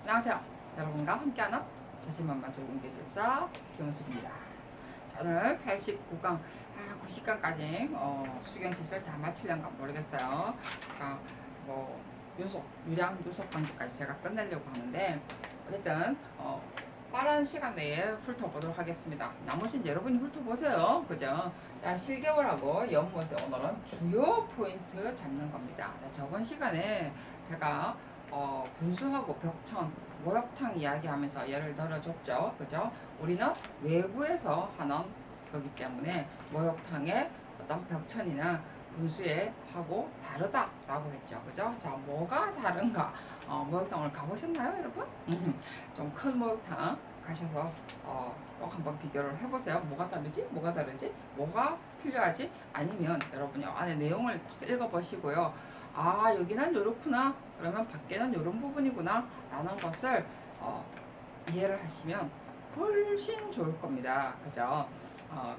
안녕하세요. 여러분과 함께하는 자신만만 적응기술사 김은숙입니다. 오늘 89강, 90강까지 수경시설 다 마치려는가 모르겠어요. 그러니까 뭐 유량 요속 관계까지 제가 끝내려고 하는데 어쨌든 빠른 시간 내에 훑어보도록 하겠습니다. 나머지는 여러분이 훑어보세요. 그죠? 자, 실겨울하고 연못에 오늘은 주요 포인트 잡는 겁니다. 저번 시간에 제가 분수하고 벽천, 목욕탕 이야기하면서 예를 들어줬죠. 그죠? 우리는 외부에서 하는 거기 때문에 목욕탕의 어떤 벽천이나 분수에 하고 다르다라고 했죠. 그죠? 자, 뭐가 다른가? 목욕탕을 가보셨나요, 여러분? 좀 큰 목욕탕 가셔서 꼭 한번 비교를 해보세요. 뭐가 다르지? 뭐가 다르지? 뭐가 필요하지? 아니면 여러분이 안에 내용을 읽어보시고요. 아, 여기는 요렇구나. 그러면 밖에는 요런 부분이구나. 라는 것을 이해를 하시면 훨씬 좋을 겁니다. 그죠?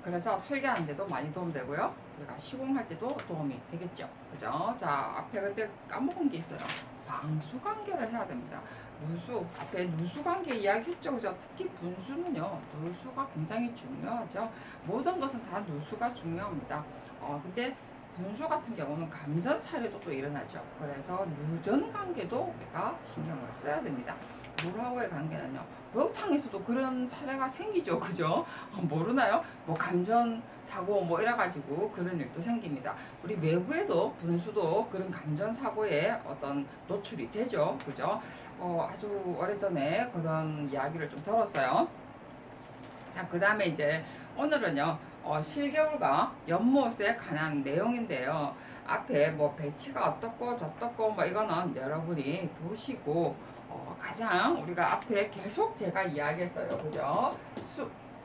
그래서 설계하는 데도 많이 도움되고요. 우리가 시공할 때도 도움이 되겠죠. 그죠? 자, 앞에 그때 까먹은 게 있어요. 방수 관계를 해야 됩니다. 누수, 앞에 누수 관계 이야기했죠. 그죠? 특히 분수는요, 누수가 굉장히 중요하죠. 모든 것은 다 누수가 중요합니다. 근데 분수 같은 경우는 감전 사례도 또 일어나죠. 그래서 누전 관계도 우리가 신경을 써야 됩니다. 물하고의 관계는요. 목욕탕에서도 그런 사례가 생기죠. 그죠? 모르나요? 뭐 감전 사고 뭐 이래가지고 그런 일도 생깁니다. 우리 외부에도 분수도 그런 감전 사고에 어떤 노출이 되죠. 그죠? 아주 오래전에 그런 이야기를 좀 들었어요. 자, 그 다음에 이제 오늘은요, 실겨울과 연못에 관한 내용인데요. 앞에 뭐 배치가 어떻고 저떻고 뭐 이거는 여러분이 보시고, 가장 우리가 앞에 계속 제가 이야기했어요. 그죠?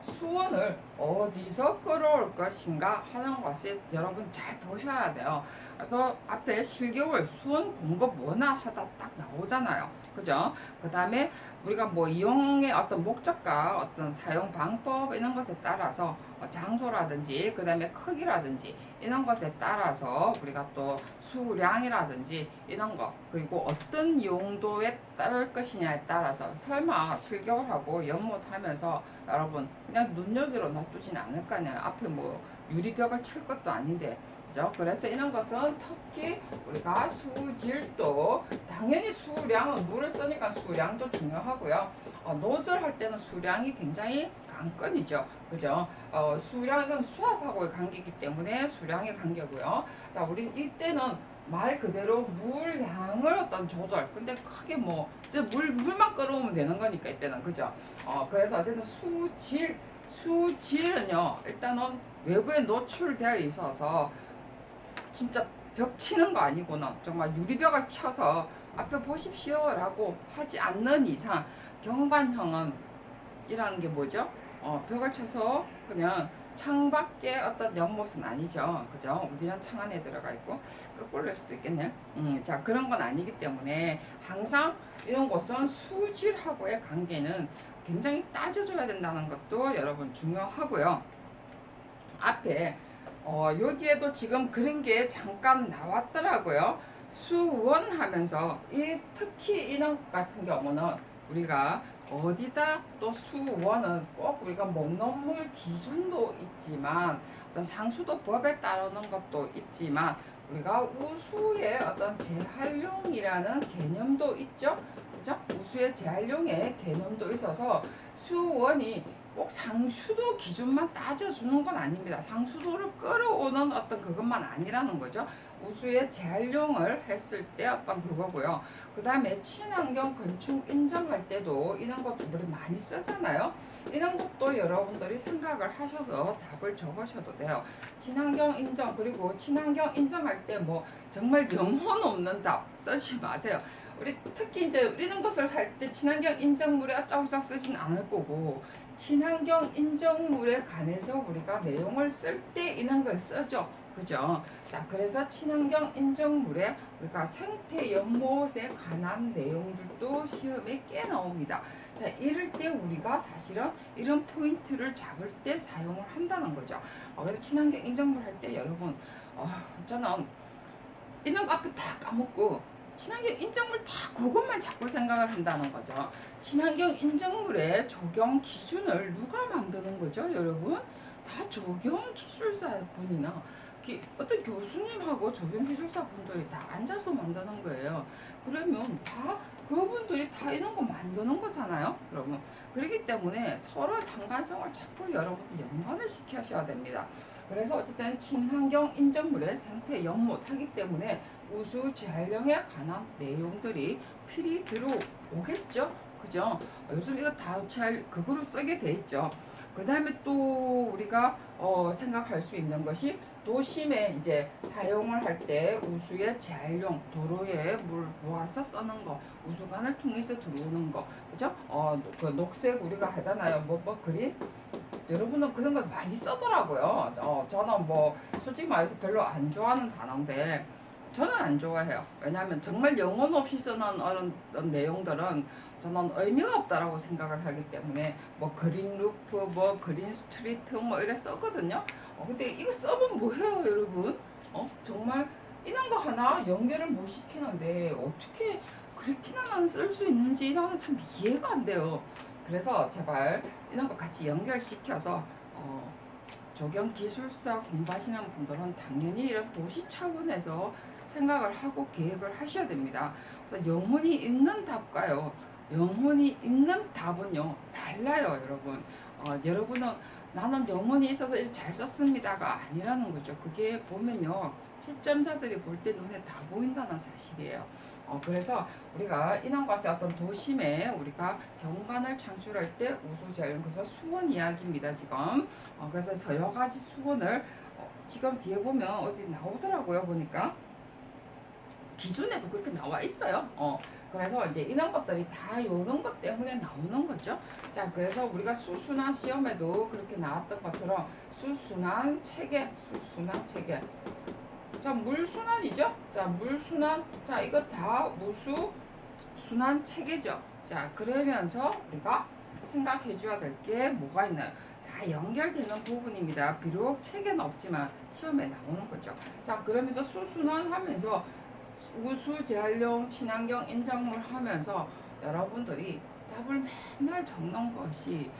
수원을 어디서 끌어올 것인가 하는 것이 여러분 잘 보셔야 돼요. 그래서 앞에 실겨울 수원 공급 원화 하다 딱 나오잖아요. 그죠? 그 다음에 우리가 뭐 이용의 어떤 목적과 어떤 사용 방법 이런 것에 따라서 장소라든지 그 다음에 크기라든지 이런 것에 따라서 우리가 또 수량이라든지 이런 거 그리고 어떤 용도에 따를 것이냐에 따라서 설마 실겨울하고 연못하면서 여러분 그냥 눈여기로 놔두진 않을 거 아니에요. 앞에 뭐 유리벽을 칠 것도 아닌데 그죠? 그래서 이런 것은 특히 우리가 수질도 당연히 수량은 물을 쓰니까 수량도 중요하고요. 노즐 할 때는 수량이 굉장히 관건이죠. 그죠? 수량은 수압하고의 관계이기 때문에 수량의 관계고요. 자, 우리 이때는 말 그대로 물량을 어떤 조절. 근데 크게 뭐 이제 물만 끌어오면 되는 거니까 이때는 그죠? 그래서 어쨌든 수질은요. 일단은 외부에 노출되어 있어서 진짜 벽 치는 거 아니고는 정말 유리벽을 쳐서 앞에 보십시오 라고 하지 않는 이상 경관형은 이라는 게 뭐죠? 벽을 쳐서 그냥 창밖에 어떤 연못은 아니죠. 그죠? 우리는 창 안에 들어가 있고 거꾸로 할 수도 있겠네. 자, 그런 건 아니기 때문에 항상 이런 곳은 수질하고의 관계는 굉장히 따져줘야 된다는 것도 여러분 중요하고요. 앞에 여기에도 지금 그런 게 잠깐 나왔더라고요. 수원 하면서 특히 이런 같은 경우는 우리가 어디다 또 수원은 꼭 우리가 목넘물 기준도 있지만 어떤 상수도 법에 따르는 것도 있지만 우리가 우수의 어떤 재활용이라는 개념도 있죠. 그죠? 우수의 재활용의 개념도 있어서 수원이 꼭 상수도 기준만 따져주는 건 아닙니다. 상수도를 끌어오는 어떤 그것만 아니라는 거죠. 우수의 재활용을 했을 때 어떤 그거고요. 그 다음에 친환경 건축 인정할 때도 이런 것도 우리 많이 쓰잖아요. 이런 것도 여러분들이 생각을 하셔서 답을 적으셔도 돼요. 친환경 인정 그리고 친환경 인정할 때 뭐 정말 영혼 없는 답 쓰지 마세요. 우리 특히 이제 이런 것을 살 때 친환경 인정물에 어쩌고저쩌고 쓰진 않을 거고 친환경 인정물에 관해서 우리가 내용을 쓸 때 이런 걸 쓰죠. 그죠? 자, 그래서 친환경 인정물에 우리가 생태 연못에 관한 내용들도 시험에 꽤 나옵니다. 자, 이럴 때 우리가 사실은 이런 포인트를 잡을 때 사용을 한다는 거죠. 그래서 친환경 인정물 할 때 여러분, 저는 이런 거 앞에 다 까먹고 친환경 인증물 다 그것만 자꾸 생각을 한다는 거죠. 친환경 인증물의 적용 기준을 누가 만드는 거죠, 여러분? 다 적용 기술사 분이나 어떤 교수님하고 적용 기술사 분들이 다 앉아서 만드는 거예요. 그러면 다 그분들이 다 이런 거 만드는 거잖아요, 여러분. 그렇기 때문에 서로 상관성을 자꾸 여러분들 연관을 시켜셔야 됩니다. 그래서 어쨌든 친환경 인증물의 생태 연못하기 때문에 우수 재활용에 관한 내용들이 필히 들어오겠죠. 그죠? 요즘 이거 다 잘 그거로 쓰게 돼 있죠. 그 다음에 또 우리가 생각할 수 있는 것이 도심에 이제 사용을 할 때 우수의 재활용, 도로에 물 모아서 쓰는 거, 우수관을 통해서 들어오는 거, 그죠? 그 녹색 우리가 하잖아요. 뭐 그린? 여러분은 그런 걸 많이 쓰더라고요. 저는 뭐 솔직히 말해서 별로 안 좋아하는 단어인데 저는 안 좋아해요. 왜냐하면 정말 영혼 없이 쓰는 그런 내용들은 저는 의미가 없다라고 생각을 하기 때문에 뭐 그린 루프, 뭐 그린 스트리트 뭐 이래 썼거든요. 근데 이거 써보면 뭐해요, 여러분? 정말 이런 거 하나 연결을 못 시키는데 어떻게 그렇게나 쓸 수 있는지 나는 참 이해가 안 돼요. 그래서 제발 이런 거 같이 연결시켜서 적용 기술사 공부하시는 분들은 당연히 이런 도시 차원에서 생각을 하고 계획을 하셔야 됩니다. 그래서 영혼이 있는 답과요, 영혼이 있는 답은요 달라요, 여러분. 여러분은 나는 영혼이 있어서 잘 썼습니다가 아니라는 거죠. 그게 보면요 채점자들이 볼 때 눈에 다 보인다는 사실이에요. 그래서 우리가 인왕과세 어떤 도심에 우리가 경관을 창출할 때 우수재활용, 그래서 수원 이야기입니다 지금. 그래서 여러 가지 수원을 지금 뒤에 보면 어디 나오더라고요. 보니까 기준에도 그렇게 나와 있어요. 그래서 이제 이런 것들이 다 이런 것 때문에 나오는 거죠. 자, 그래서 우리가 수순환 시험에도 그렇게 나왔던 것처럼 수순환 체계, 수순환 체계. 자, 물순환이죠. 자, 물순환. 자, 이거 다 무수 순환 체계죠. 자, 그러면서 우리가 생각해 줘야 될 게 뭐가 있나요? 다 연결되는 부분입니다. 비록 책에는 없지만 시험에 나오는 거죠. 자, 그러면서 수순환 하면서 우수 재활용 친환경 인정을 하면서 여러분들이 답을 맨날 적는 것이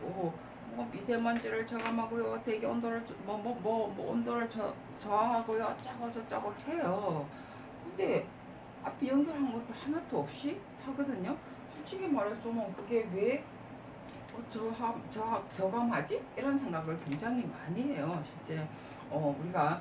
뭐 미세먼지를 저감하고요, 대기 온도를 온도를 저하고요, 어쩌고 저쩌고 해요. 근데 앞에 연결한 것도 하나도 없이 하거든요. 솔직히 말해서 뭐 그게 왜 저감하지? 이런 생각을 굉장히 많이 해요. 실제 우리가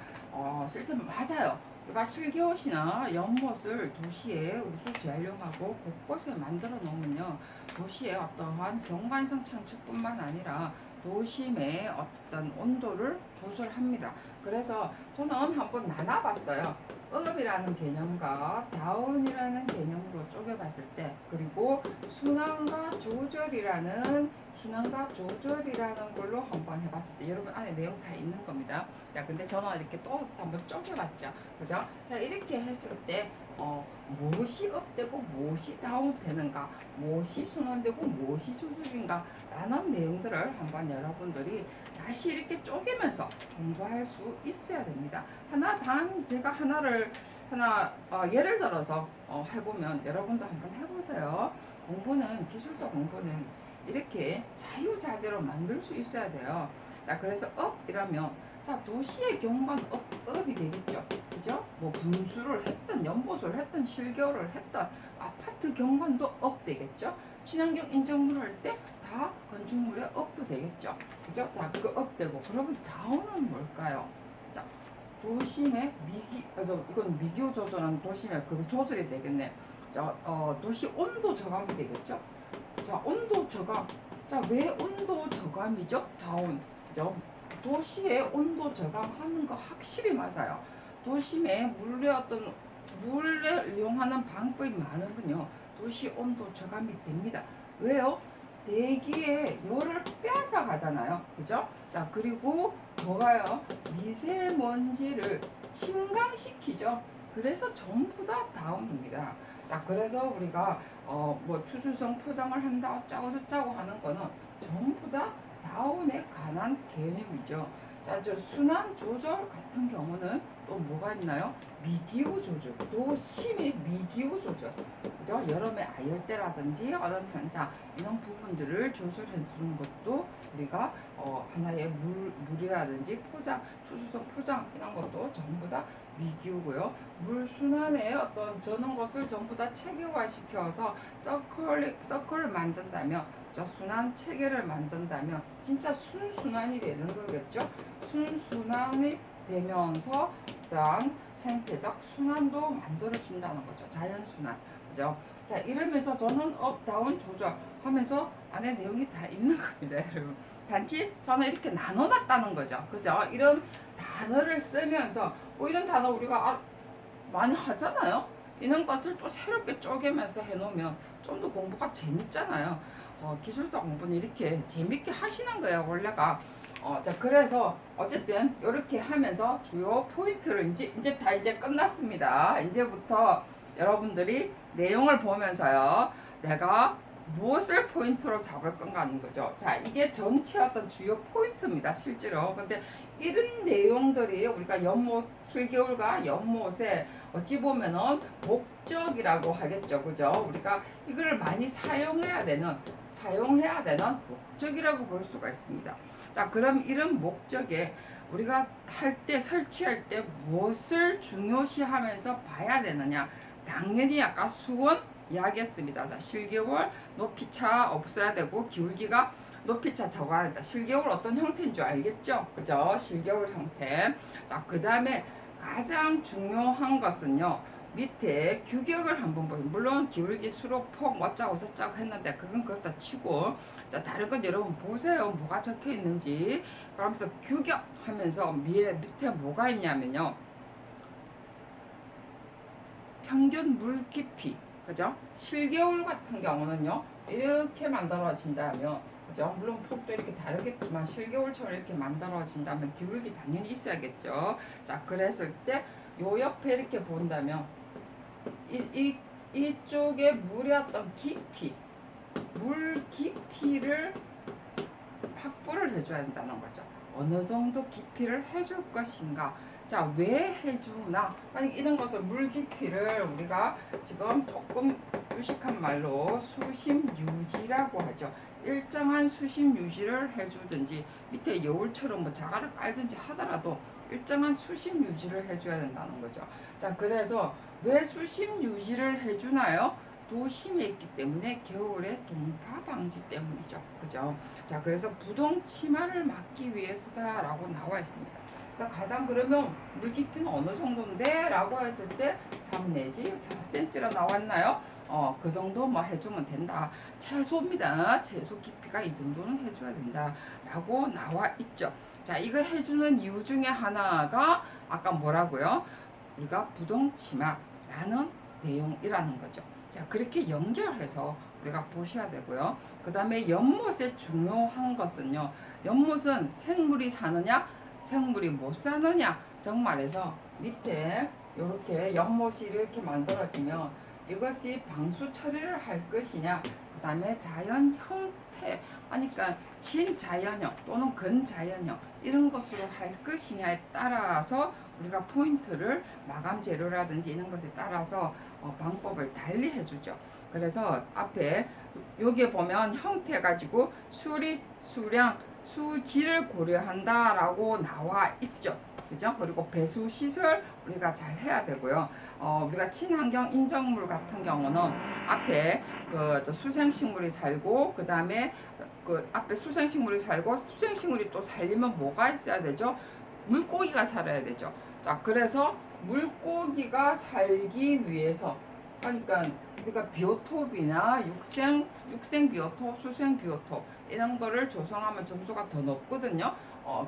실제 맞아요. 우리가 실기옷이나 연못을 도시에 우수 재활용하고 곳곳에 만들어 놓으면요, 도시의 어떠한 경관성 창출뿐만 아니라 도심의 어떤 온도를 조절합니다. 그래서 저는 한번 나눠봤어요. 업이라는 개념과 다운이라는 개념으로 쪼개봤을 때, 그리고 순환과 조절이라는 걸로 한번 해봤을 때, 여러분 안에 내용 다 있는 겁니다. 자, 근데 저는 이렇게 또 한번 쪼개봤죠. 그죠? 자, 이렇게 했을 때, 무엇이 업되고 무엇이 다운되는가, 무엇이 순환되고 무엇이 조절인가 라는 내용들을 한번 여러분들이 다시 이렇게 쪼개면서 공부할 수 있어야 됩니다. 제가 하나 예를 들어서 해보면 여러분도 한번 해보세요. 기술서 공부는 이렇게 자유자재로 만들 수 있어야 돼요. 자, 그래서 업이라면, 자, 도시의 경관 업이 되겠죠. 그죠? 뭐 분수를 했든 연못을 했든 실교를 했든 아파트 경관도 업 되겠죠. 친환경 인증물 할 때 다 건축물의 업도 되겠죠. 그죠? 자, 그거 업 되고, 그러면 다운은 뭘까요? 자, 도심의 그래서 이건 미기후 조절은 도심의 그 조절이 되겠네. 자, 도시 온도 저감이 되겠죠. 자, 온도 저감. 자, 왜 온도 저감이죠? 다운. 그죠? 도시의 온도 저감하는 거 확실히 맞아요. 도심에 물을 이용하는 방법이 많은군요. 도시 온도 저감이 됩니다. 왜요? 대기의 열을 빼앗아 가잖아요. 그죠? 자, 그리고 뭐가요? 미세먼지를 침강시키죠. 그래서 전부 다 다운입니다. 자, 그래서 우리가 뭐 투수성 포장을 한다 어쩌고 저쩌고 하는 거는 전부 다 다운에 관한 개념이죠. 자, 저 순환 조절 같은 경우는 또 뭐가 있나요? 미기후 조절, 또 심히 미기후 조절, 그죠? 여름에 아열대라든지 어떤 현상 이런 부분들을 조절해 주는 것도 우리가 하나의 물이라든지 포장, 수수성 포장 이런 것도 전부 다 미기후고요. 물 순환에 어떤 저는 것을 전부 다 체계화시켜서 서클을 만든다면, 저 순환 체계를 만든다면 진짜 순순환이 되는 거겠죠. 순순환이 되면서 어떤 생태적 순환도 만들어준다는 거죠. 자연순환. 그죠? 자, 이러면서 저는 업, 다운 조절하면서 안에 내용이 다 있는 겁니다, 여러분. 단지 저는 이렇게 나눠놨다는 거죠. 그죠? 이런 단어를 쓰면서 이런 단어 우리가 많이 하잖아요. 이런 것을 또 새롭게 쪼개면서 해놓으면 좀 더 공부가 재밌잖아요. 기술자 공부는 이렇게 재밌게 하시는 거예요, 원래가. 자, 그래서 어쨌든 이렇게 하면서 주요 포인트를 이제 끝났습니다. 이제부터 여러분들이 내용을 보면서요, 내가 무엇을 포인트로 잡을 건가 하는 거죠. 자, 이게 전체 어떤 주요 포인트입니다, 실제로. 근데 이런 내용들이 우리가 연못, 실겨울과 연못에 어찌 보면은 목적이라고 하겠죠, 그죠? 우리가 이걸 많이 사용해야 되는 목적이라고 볼 수가 있습니다. 자, 그럼 이런 목적에 우리가 설치할 때 무엇을 중요시하면서 봐야 되느냐? 당연히 아까 수온 이야기했습니다. 자, 실겨울 높이차 없어야 되고 기울기가 높이차 적어야 된다. 실겨울 어떤 형태인 줄 알겠죠? 그죠? 실겨울 형태. 자, 그 다음에 가장 중요한 것은요, 밑에 규격을 한번 보세요. 물론 기울기, 수록, 폭, 어쩌고 저쩌고 했는데 그건 그렇다 치고, 자, 다른 건 여러분 보세요. 뭐가 적혀 있는지. 그러면서 규격 하면서 밑에 뭐가 있냐면요, 평균 물 깊이, 그죠? 실겨울 같은 경우는요, 이렇게 만들어진다면, 그죠? 물론 폭도 이렇게 다르겠지만 실겨울처럼 이렇게 만들어진다면 기울기 당연히 있어야겠죠. 자, 그랬을 때 요 옆에 이렇게 본다면 이쪽에 물의 어떤 깊이, 물 깊이를 확보를 해줘야 한다는 거죠. 어느 정도 깊이를 해줄 것인가. 자, 왜 해주나? 아니, 이런 것을 물 깊이를 우리가 지금 조금 유식한 말로 수심 유지라고 하죠. 일정한 수심 유지를 해주든지 밑에 여울처럼 뭐 자갈을 깔든지 하더라도 일정한 수심 유지를 해줘야 된다는 거죠. 자, 그래서 왜 수심 유지를 해주나요? 도심에 있기 때문에 겨울에 동파 방지 때문이죠. 그죠? 자, 그래서 부동 침하를 막기 위해서다라고 나와 있습니다. 그래서 가장 그러면 물 깊이는 어느 정도인데? 라고 했을 때 3 내지 4cm라 나왔나요? 그 정도 뭐 해주면 된다. 최소입니다. 최소 깊이가 이 정도는 해줘야 된다. 라고 나와 있죠. 자, 이거 해주는 이유 중에 하나가 아까 뭐라고요? 우리가 부동치마라는 내용이라는 거죠. 자, 그렇게 연결해서 우리가 보셔야 되고요. 그 다음에 연못의 중요한 것은요, 연못은 생물이 사느냐 생물이 못 사느냐, 정말해서 밑에 이렇게 연못이 이렇게 만들어지면 이것이 방수 처리를 할 것이냐, 그 다음에 자연 형태, 그러니까 친자연형 또는 근자연형 이런 것으로 할 것이냐에 따라서 우리가 포인트를 마감 재료라든지 이런 것에 따라서 방법을 달리 해주죠. 그래서 앞에 여기에 보면 형태 가지고 수리, 수량, 수질을 고려한다라고 나와 있죠. 그죠? 그리고 배수 시설 우리가 잘 해야 되고요. 우리가 친환경 인정물 같은 경우는 앞에 저 수생식물이 살고, 그 다음에 그 앞에 수생식물이 살고, 수생식물이 또 살려면 뭐가 있어야 되죠? 물고기가 살아야 되죠. 자, 그래서 물고기가 살기 위해서, 그러니까 우리가 비오톱이나 육생 비오톱, 수생 비오톱 이런 거를 조성하면 점수가 더 높거든요.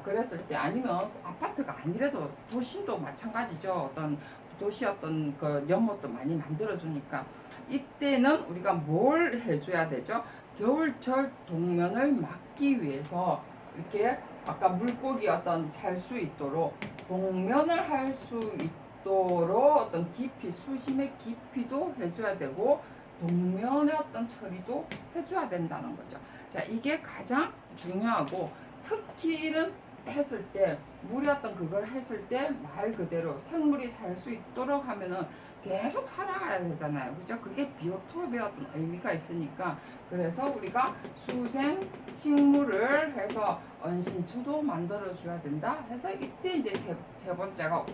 그랬을 때, 아니면 아파트가 아니라도 도심도 마찬가지죠. 어떤 도시 어떤 그 연못도 많이 만들어주니까 이때는 우리가 뭘 해줘야 되죠? 겨울철 동면을 막기 위해서 이렇게 아까 물고기 어떤 살 수 있도록 동면을 할 수 있도록 어떤 깊이, 수심의 깊이도 해줘야 되고 동면의 어떤 처리도 해줘야 된다는 거죠. 자, 이게 가장 중요하고, 특히는 했을 때 물이 어떤 그걸 했을 때 말 그대로 생물이 살 수 있도록 하면은 계속 살아가야 되잖아요. 그죠? 그게 비오톱의 어떤 의미가 있으니까 그래서 우리가 수생 식물을 해서 은신처도 만들어 줘야 된다. 해서 이때 이제 세 번째가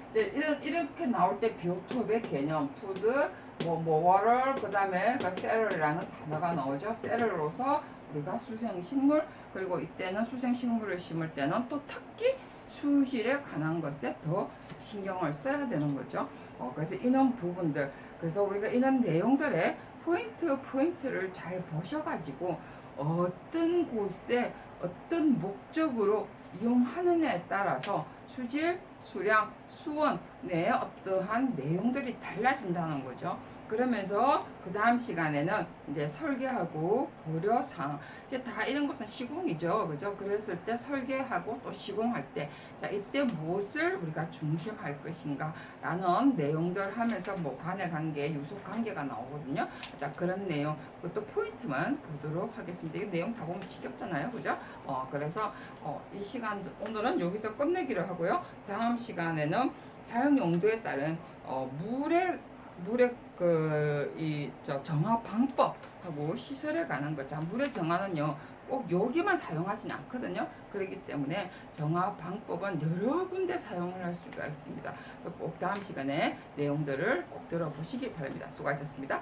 이제 이렇게 나올 때 비오톱의 개념 푸드 워럴 그다음에 그 셀러라는 단어가 나오죠. 셀러로서 우리가 수생식물 그리고 이때는 수생식물을 심을 때는 또 특히 수질에 관한 것에 더 신경을 써야 되는 거죠. 그래서 이런 부분들 그래서 우리가 이런 내용들의 포인트를 잘 보셔가지고 어떤 곳에 어떤 목적으로 이용하느냐에 따라서 수질, 수량, 수원 내 어떠한 내용들이 달라진다는 거죠. 그러면서 그 다음 시간에는 이제 설계하고 고려사항 이제 다 이런 것은 시공이죠. 그죠? 그랬을 때 설계하고 또 시공할 때 자 이때 무엇을 우리가 중심할 것인가 라는 내용들 하면서 뭐 간의 관계, 유속 관계가 나오거든요. 자 그런 내용 그것도 포인트만 보도록 하겠습니다. 이 내용 다 보면 지겹잖아요. 그죠? 그래서 이 시간 오늘은 여기서 끝내기로 하고요. 다음 시간에는 사용 용도에 따른 물의 정화 방법하고 시설에 관한 것. 자, 물의 정화는요, 꼭 여기만 사용하진 않거든요. 그렇기 때문에 정화 방법은 여러 군데 사용을 할 수가 있습니다. 그래서 꼭 다음 시간에 내용들을 꼭 들어보시기 바랍니다. 수고하셨습니다.